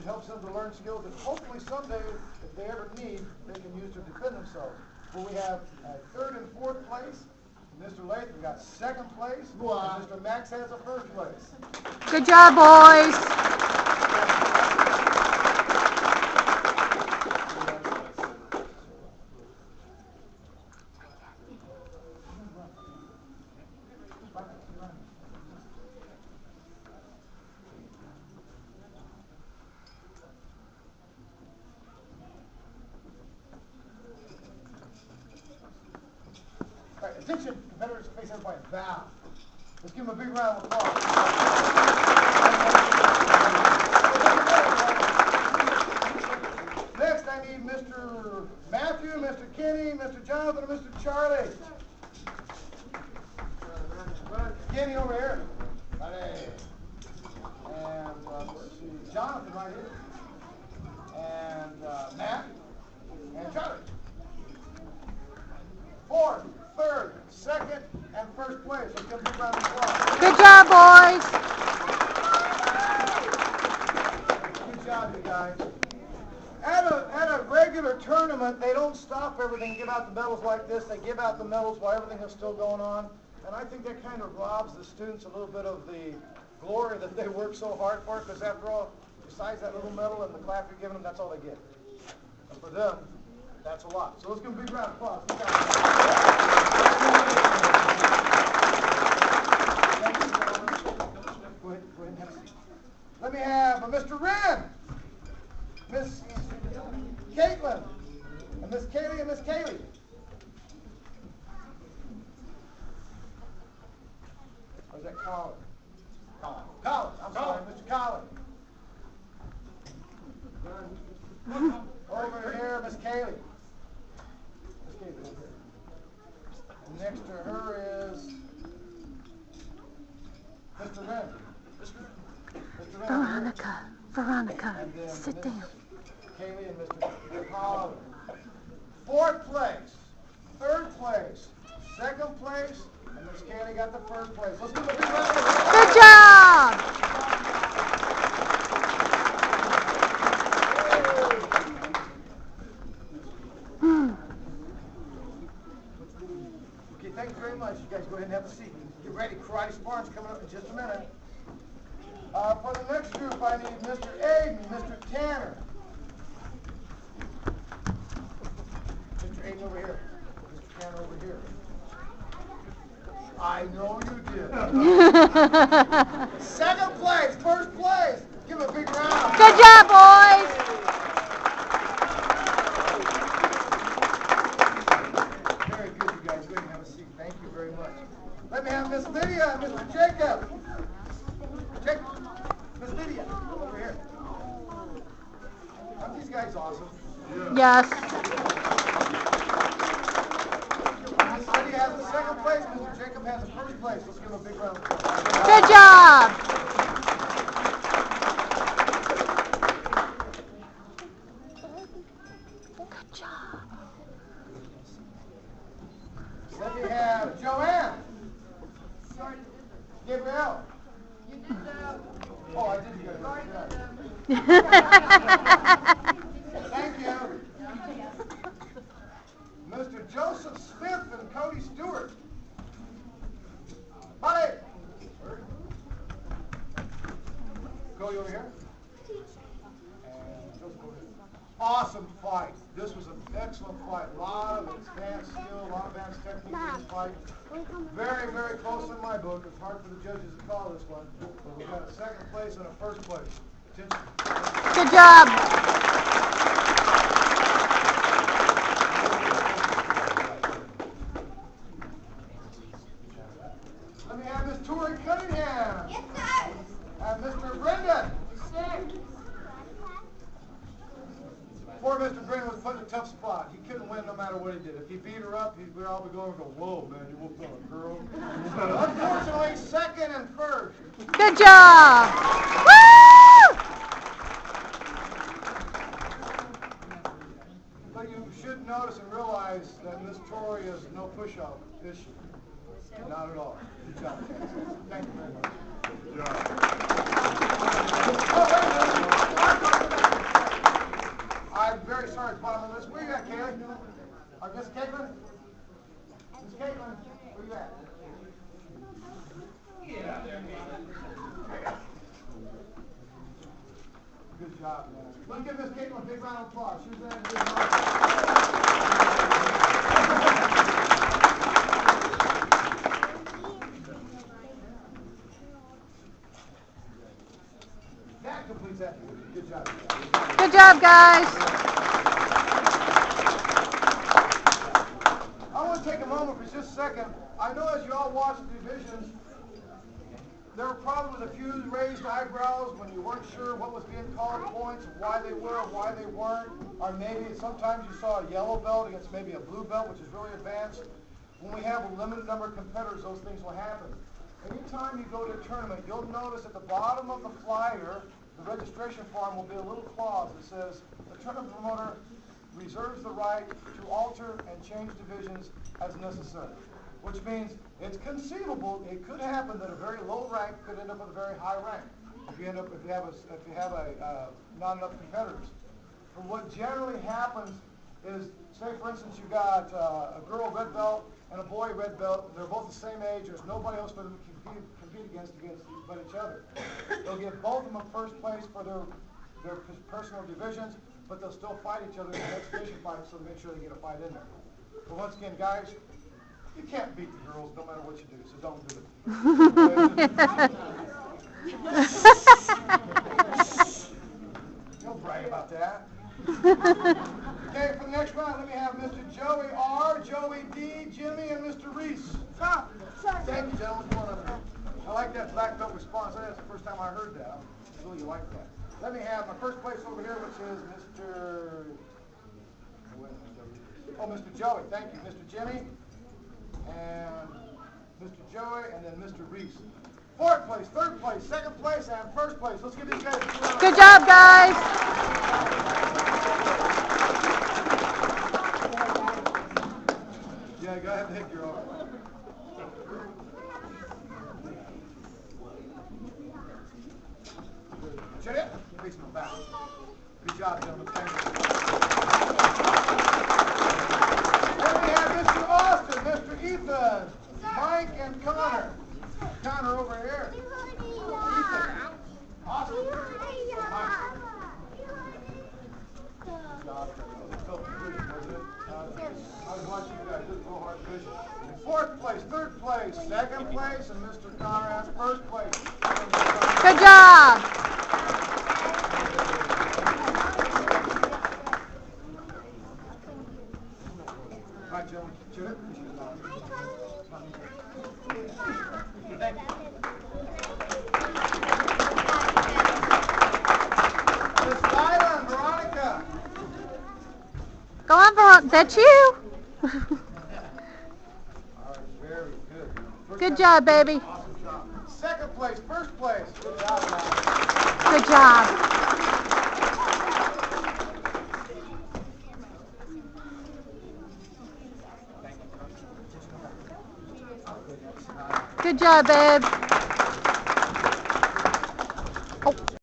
It helps them to learn skills that hopefully someday, if they ever need, they can use to defend themselves. But we have third and fourth place. Mr. Latham got second place. And Mr. Max has a first place. Good job, boys. All right, attention, competitors, face everybody. Bow. Let's give them a big round of applause. Next, I need Mr. Matthew, Mr. Kenny, Mr. Jonathan, and Mr. Charlie. Kenny over here. And let's see, Jonathan right here. And Matt. And Charlie. Fourth, third, second, and first place. Let's give a big round of applause. Good job, boys. Good job, you guys. At a regular tournament, they don't stop everything and give out the medals like this. They give out the medals while everything is still going on. And I think that kind of robs the students a little bit of the glory that they work so hard for, because after all, besides that little medal and the clap you're giving them, that's all they get. And for them, that's a lot. So let's give them a big round of applause. Go ahead and have a seat. Let me have Mr. Wren, Miss Caitlin, and Miss Kaylee and Miss Kaylee. Where's that Colin? Colin. I'm sorry, Mr. Colin. Over here, Miss Kaylee. Miss Kaylee over here. And next to her is Mr. Wren. Mr. Wren. Veronica, And then sit Miss down. Kaylee and Mr. Colin. Fourth place, third place, second place, and Miss Kaylee got the first place. Let's give them a big round of applause. Good job. Okay, thank you very much. You guys go ahead and have a seat. Get ready. Karate Sparring's coming up in just a minute. For the next group, I need Mr. Aiden, Mr. Tanner. Mr. Aiden over here. Mr. Tanner over here. I know you did. Second place, first place. Give him a big round. Good job, boys. Very good, you guys. Go ahead and have a seat. Thank you very much. Let me have Miss Lydia and Mr. Jacob. Miss Lydia, over here. Aren't these guys awesome? Yes. Miss Lydia has the second place. Mr. Jacob has the first place. Let's give him a big round of applause. Good job. Good job. Then we have Joanne. Gabrielle. You did the... Oh, I did get it. Thank you. Mr. Joseph Smith and Cody Stewart. Buddy. Cody over here. And Joseph over here. Awesome fight. This was an excellent fight. A lot of advanced skill, a lot of advanced technique in this fight. Very, very close in my book. It's hard for the judges to call this one. But we got a second place and a first place. Attention. Good job. Let me have Miss Tori Cunningham. Yes, sir. And Mr. Brendan. Sir. Poor Mr. Brendan was put in a tough spot. He couldn't win no matter what he did. If he beat her up, we'd all be going and go, whoa, man, you whooped on a girl. Unfortunately, second and first. Good job. Woo! But you should notice and realize that Miss Tori is no push-up, is she? Not at all. Good job. Thank you very much. Good job. Where you at? Good job, man. Let's give Miss Caitlin a big round of applause. She was there to do That completes that. Good job. Good job, guys. I want to take a moment for just a second. I know as you all watch the divisions, there were probably a few raised eyebrows when you weren't sure what was being called points, why they were, why they weren't, or maybe sometimes you saw a yellow belt against maybe a blue belt, which is really advanced. When we have a limited number of competitors, those things will happen. Anytime you go to a tournament, you'll notice at the bottom of the flyer, the registration form will be a little clause that says, the tournament promoter reserves the right to alter and change divisions as necessary. Which means it's conceivable, it could happen that a very low rank could end up with a very high rank if you have not enough competitors. But what generally happens is, say for instance you got a girl red belt and a boy red belt, and they're both the same age, there's nobody else for them to compete against but each other. They'll give both of them first place for their personal divisions, but they'll still fight each other in the next division fight, so to make sure they get a fight in there. But once again, guys, you can't beat the girls no matter what you do, so don't do it. Don't brag about that. Okay, for the next round, let me have Mr. Joey R., Joey D., Jimmy, and Mr. Reese. Thank you, gentlemen. Come on up here. I like that black belt response. That's the first time I heard that. I really like that. Let me have my first place over here, which is Mr. Joey. Thank you. Mr. Jimmy, and Mr. Joey, and then Mr. Reese. Fourth place, third place, second place, and first place. Let's give these guys a round. Good job, guys. Yeah, go ahead and take your own. Shut it. Face my back. Good job, gentlemen. Thank you. Then we have Mr. Austin, Mr. Ethan, Mike, and Connor. Connor over here. Ethan. Austin. Mike. Good job. I was watching you guys. This is a hard division. Fourth place, third place, second place, and Mr. Connor has first place. Good job. All right, gentlemen. Shoot it. Thank you. Miss Lila and Veronica. Go on, Veronica. That's you. All right, very good. Good job, baby. Awesome job. Second place, first place. Good job, guys. Good job. Good job, babe.